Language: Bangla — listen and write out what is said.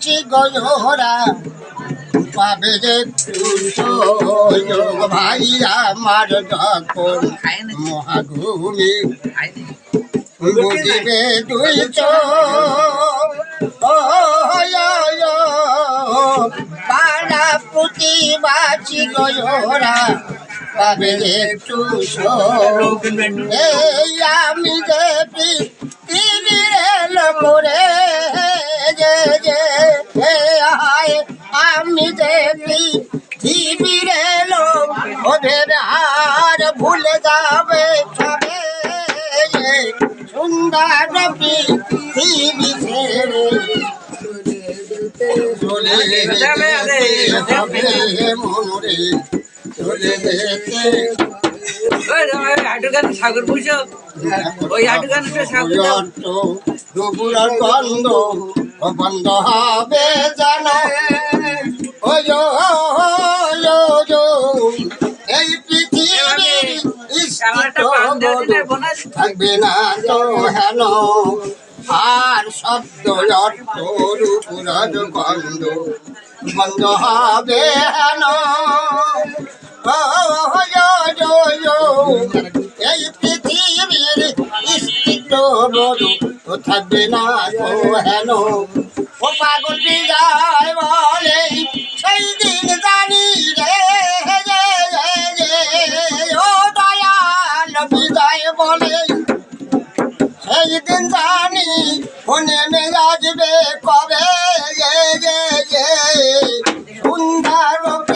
বাঁচি গয়োরা পাবে একটু সুযোগ ভাই আমার যখন মহাঘুমি বুঝিবে দুই পাড়া পুতি বাঁচি গয়োরা পাবে একটু এই আমি যে পৃথিবীর করে যে যে আমি যে পৃথিবীর লোক ওদের আর ভুলে যাবে সবে সুন্দর পৃথিবী ছেড়ে চলে যেতে মনে চলে যেতে সাগর পুষো ওই হাটুখান দুপুরের গন্ধ বন্ধ হবে জানো এই পৃথিবীর থাকবে না তো হেন আর শব্দ অর্থ দুপুরের গন্ধ বন্ধ হবে হেন এই পৃথিবীর স্থিত বড় থাকবে না তো হেন ও পাগল বিদায় বলে সেই দিন জানি রে ও দয়াল বিদায় বলে সেই দিন জানি মনে